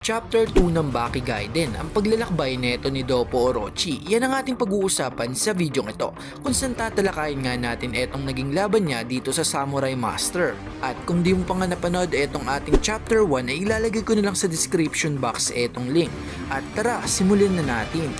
Chapter 2 ng Baki Gaiden, ang paglalakbay neto ni Doppo Orochi. Yan ang ating pag-uusapan sa video ito, kung saan tatalakayin nga natin etong naging laban niya dito sa Samurai Master. At kung di mo pa nga napanood etong ating Chapter 1 ay ilalagay ko na lang sa description box etong link. At tara, simulan na natin.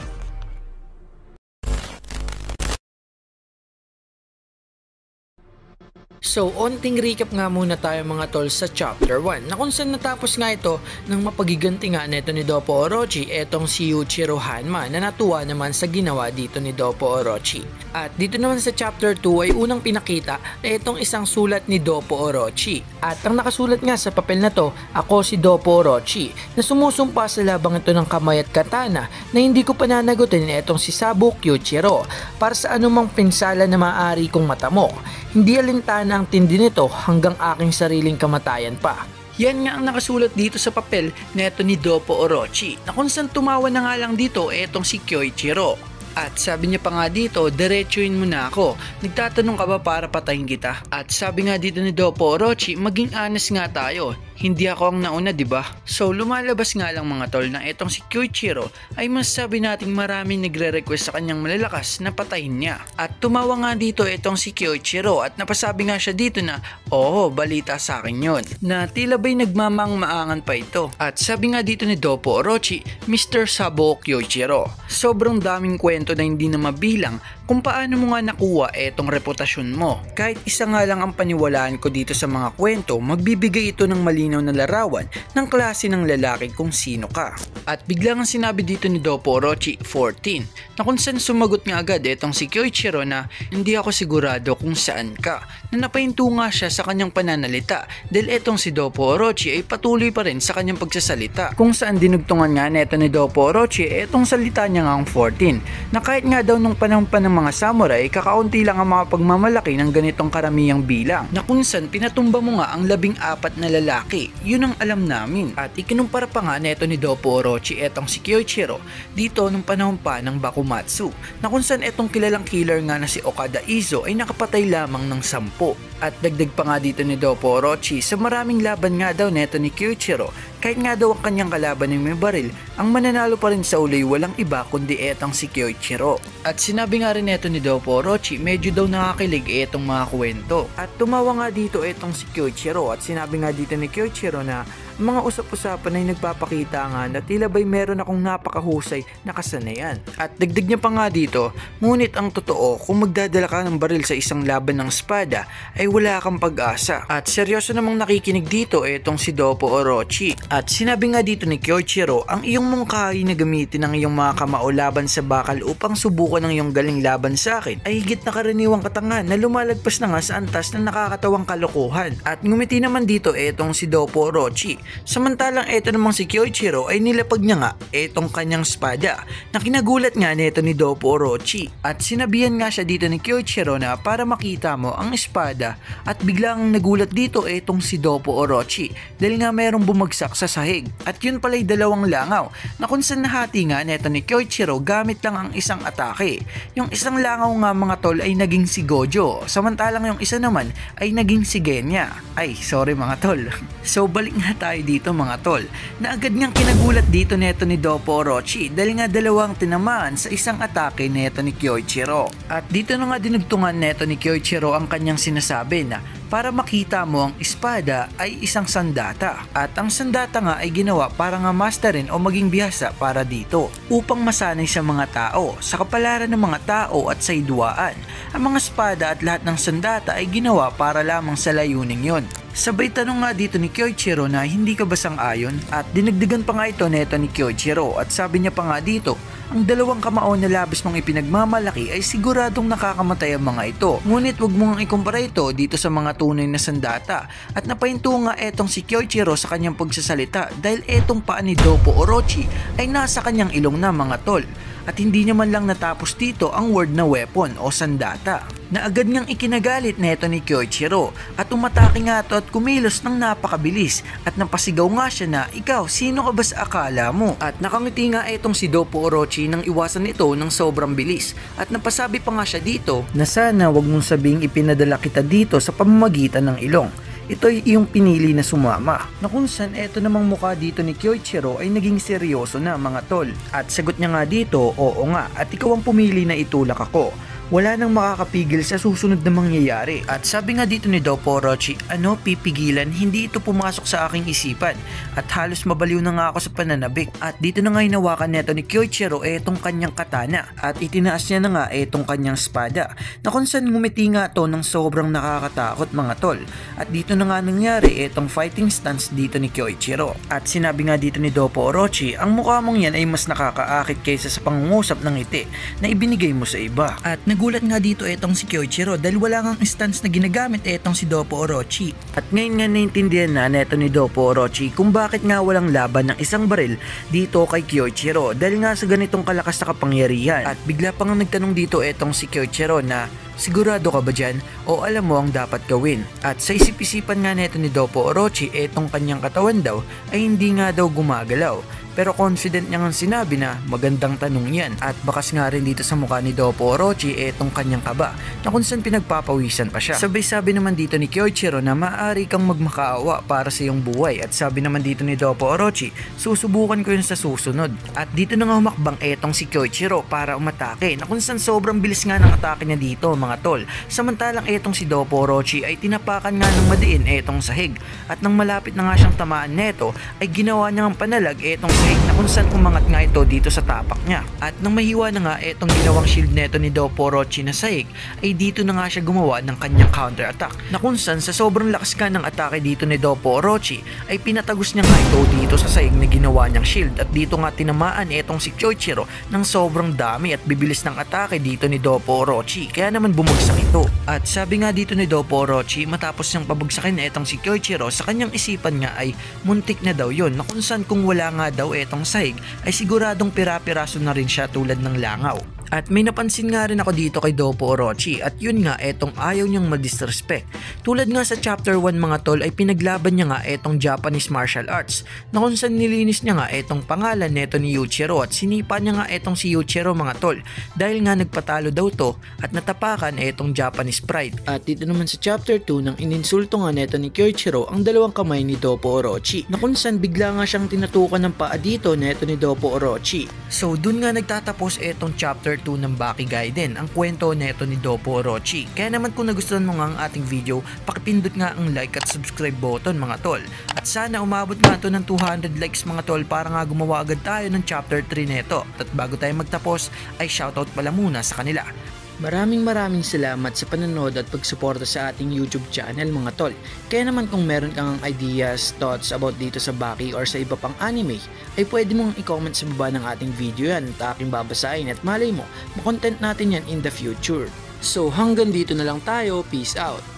So, onting recap nga muna tayo mga tol sa Chapter 1 na kung saan natapos nga ito ng mapagiganti nga neto ni Doppo Orochi etong si Yuichiro Hanma na natuwa naman sa ginawa dito ni Doppo Orochi. At dito naman sa Chapter 2 ay unang pinakita na itong isang sulat ni Doppo Orochi. At ang nakasulat nga sa papel na to, ako si Doppo Orochi, na sumusumpa sa labang ito ng kamay at katana na hindi ko pananagutin etong si Sabo Kyuichiro para sa anumang pinsala na maaari kong matamo. Hindi alintana ang tindi nito hanggang aking sariling kamatayan pa. Yan nga ang nakasulat dito sa papel neto ni Doppo Orochi na kung saan tumawa na nga lang dito etong si Kyuichiro. At sabi niya pa nga dito, diretsuin mo na ako. Nagtatanong ka ba para patayin kita? At sabi nga dito ni Doppo Orochi, maging honest nga tayo. Hindi ako ang nauna, di ba? So lumalabas nga lang mga tol na etong si Kyuichiro ay masasabi nating maraming nagre-request sa kanyang malalakas na patayin niya. At tumawa nga dito etong si Kyuichiro at napasabi nga siya dito na, oo, balita sa akin yun. Na tila ba'y nagmamang-maangan pa ito. At sabi nga dito ni Doppo Orochi, Mr. Sabo Kyuichiro, sobrang daming kwento na hindi na mabilang kung paano mo nga nakuha etong reputasyon mo. Kahit isa nga lang ang paniwalaan ko dito sa mga kwento, magbibigay ito ng malinaw na larawan ng klase ng lalaki kung sino ka. At biglang sinabi dito ni Doppo Orochi 14 na kung saan sumagot nga agad etong si Kyuichiro na hindi ako sigurado kung saan ka, na napahinto nga siya sa kanyang pananalita dahil etong si Doppo Orochi ay patuloy pa rin sa kanyang pagsasalita, kung saan dinugtungan nga neto ni Doppo Orochi etong salita niya nga ang 14 na kahit nga daw nung panahon pa ng mga samurai kakaunti lang ang mga pagmamalaki ng ganitong karamihang bilang, na kung saan pinatumba mo nga ang 14 na lalaki. Yun ang alam namin. At ikinumpara pa nga neto ni Doppo Orochi etong si Kyuichiro dito nung panahon pa ng Bakumatsu, na kung saan etong kilalang killer nga na si Okada Izo ay nakapatay lamang ng 10. At dagdag pa nga dito ni Doppo Orochi, sa maraming laban nga daw neto ni Kyuichiro, kahit nga daw ang kanyang kalaban ay may baril, ang mananalo pa rin sa uli walang iba kundi etong si Kyuichiro. At sinabi nga rin neto ni Doppo Orochi, medyo daw nakakilig etong mga kwento. At tumawa nga dito etong si Kyuichiro at sinabi nga dito ni Kyuichiro na mga usap-usapan ay nagpapakita nga na tila ba'y meron akong napakahusay na kasanayan. At dagdag niya pa nga dito, ngunit ang totoo, kung magdadala ka ng baril sa isang laban ng espada ay wala kang pag-asa. At seryoso namang nakikinig dito etong si Doppo Orochi. At sinabi nga dito ni Kyuichiro, ang iyong mungkahi na gamitin ng iyong mga kamao laban sa bakal upang subukan ng iyong galing laban sa akin ay higit na karaniwang katangan na lumalagpas na nga sa antas ng nakakatawang kalokohan. At ngumiti naman dito etong si Doppo Orochi. Samantalang eto namang si Kyuichiro ay nilapag niya nga etong kanyang espada na kinagulat nga neto ni Doppo Orochi. At sinabihan nga siya dito ni Kyuichiro na para makita mo ang espada, at biglang nagulat dito etong si Doppo Orochi dahil nga mayroong bumagsak sa sahig. At yun pala'y dalawang langaw na kung saan nahati nga neto ni Kyuichiro gamit lang ang isang atake. Yung isang langaw nga mga tol ay naging si Gojo, samantalang yung isa naman ay naging si Genya. Ay, sorry mga tol. So balik nga tayo dito mga tol, na agad ngang kinagulat dito neto ni Doppo Orochi dahil nga dalawang tinamaan sa isang atake neto ni Kyuichiro. At dito na nga dinugtungan neto ni Kyuichiro ang kanyang sinasabi na para makita mo ang espada ay isang sandata. At ang sandata nga ay ginawa para nga masterin o maging bihasa para dito upang masanay sa mga tao, sa kapalaran ng mga tao at sa hidwaan. Ang mga espada at lahat ng sandata ay ginawa para lamang sa layuning yon. Sabay tanong nga dito ni Kyuichiro na hindi ka ba sang-ayon? At dinagdagan pa nga ito neto ni Kyuichiro at sabi niya pa nga dito, ang dalawang kamao na labis mong ipinagmamalaki ay siguradong nakakamatay ang mga ito. Ngunit wag mong ikumpara ito dito sa mga tunay na sandata. At napahinto nga etong si Kyuichiro sa kanyang pagsasalita dahil etong paa ni Doppo Orochi ay nasa kanyang ilong na mga tol. At hindi niya man lang natapos dito ang word na weapon o sandata, na agad niyang ikinagalit neto ni Kyuichiro at umatake nga ito at kumilos ng napakabilis at napasigaw nga siya na, ikaw, sino ka ba sa akala mo? At nakangiti nga etong si Doppo Orochi nang iwasan ito ng sobrang bilis at napasabi pa nga siya dito na sana wag mong sabing ipinadala kita dito sa pamamagitan ng ilong. ito ay iyong pinili na sumama. Na kung saan eto namang mukha dito ni Kyoichiro ay naging seryoso na mga tol. At sagot niya nga dito, oo nga, at ikaw ang pumili na itulak ako. Wala nang makakapigil sa susunod na mangyayari. At sabi nga dito ni Dopo Orochi, ano pipigilan, hindi ito pumasok sa aking isipan at halos mabaliw na nga ako sa pananabik. At dito na nga hinawakan neto ni Kyoichiro etong kanyang katana at itinaas niya na nga etong kanyang espada na kung saan ngumiti nga to ng sobrang nakakatakot mga tol. At dito na nga nangyari etong fighting stance dito ni Kyoichiro. At sinabi nga dito ni Dopo Orochi, ang mukha mong yan ay mas nakakaakit kaysa sa pangungusap ng ngiti na ibinigay mo sa iba. At nagulat nga dito etong si Kyoichiro dahil wala ngang stance na ginagamit etong si Dopo Orochi. At ngayon nga naintindihan na neto ni Dopo Orochi kung bakit nga walang laban ng isang baril dito kay Kyoichiro dahil nga sa ganitong kalakas na kapangyarihan. At bigla pang nagtanong dito etong si Kyoichiro na sigurado ka ba dyan o alam mo ang dapat gawin? At sa isip-isipan nga neto ni Dopo Orochi etong kanyang katawan daw ay hindi nga daw gumagalaw. Pero confident niya nga sinabi na magandang tanong yan at bakas nga rin dito sa mukha ni Dopo Orochi etong kanyang kaba na kung saan pinagpapawisan pa siya. Sabay-sabi naman dito ni Kyoichiro na maaari kang magmakaawa para sa iyong buhay at sabi naman dito ni Dopo Orochi, susubukan ko yun sa susunod. At dito na nga humakbang etong si Kyoichiro para umatake na kung saan sobrang bilis nga ng atake niya dito mga tol. Samantalang etong si Dopo Orochi ay tinapakan nga ng madiin etong sahig at nang malapit na nga siyang tamaan neto ay ginawa niya ng panalag etong na kung saan umangat nga ito dito sa tapak niya. At nang mahiwa na nga etong ginawang shield neto ni Dopo Orochi na sahig ay dito na nga siya gumawa ng kanyang counter attack na kung saan sa sobrang lakas ka ng atake dito ni Dopo Orochi ay pinatagos niya nga ito dito sa sahig na ginawa niyang shield at dito nga tinamaan etong si Kyoichiro ng sobrang dami at bibilis ng atake dito ni Dopo Orochi kaya naman bumagsak ito. At sabi nga dito ni Dopo Orochi matapos niyang pabagsakin etong si Kyoichiro sa kanyang isipan nga ay muntik na daw yon na kung saan kung wala nga daw etong sahig ay siguradong pira-piraso na rin siya tulad ng langaw. At may napansin nga rin ako dito kay Dopo Orochi at yun nga etong ayaw niyang ma-disrespect. Tulad nga sa chapter 1 mga tol ay pinaglaban niya nga etong Japanese martial arts na kung saan nilinis niya nga etong pangalan neto ni Yuichiro at sinipa niya nga etong si Yuichiro mga tol dahil nga nagpatalo daw to at natapakan etong Japanese pride. At dito naman sa chapter 2 nang ininsulto nga neto ni Kyoichiro ang dalawang kamay ni Dopo Orochi na kung saan bigla nga siyang tinatukan ng paa dito neto ni Dopo Orochi. So dun nga nagtatapos etong chapter 2 ng Baki Gaiden, ang kwento neto ni Dopo Orochi. Kaya naman kung nagustuhan mo nga ang ating video, pakipindot nga ang like at subscribe button mga tol. At sana umabot nga to ng 200 likes mga tol para nga gumawa agad tayo ng chapter 3 neto. At bago tayo magtapos ay shoutout pala muna sa kanila. Maraming salamat sa panonood at pagsuporta sa ating YouTube channel mga tol. Kaya naman kung meron kang ideas, thoughts about dito sa Baki or sa iba pang anime, ay pwede mong i-comment sa baba ng ating video yan at aking babasahin at malay mo, makontent natin yan in the future. So hanggang dito na lang tayo, peace out!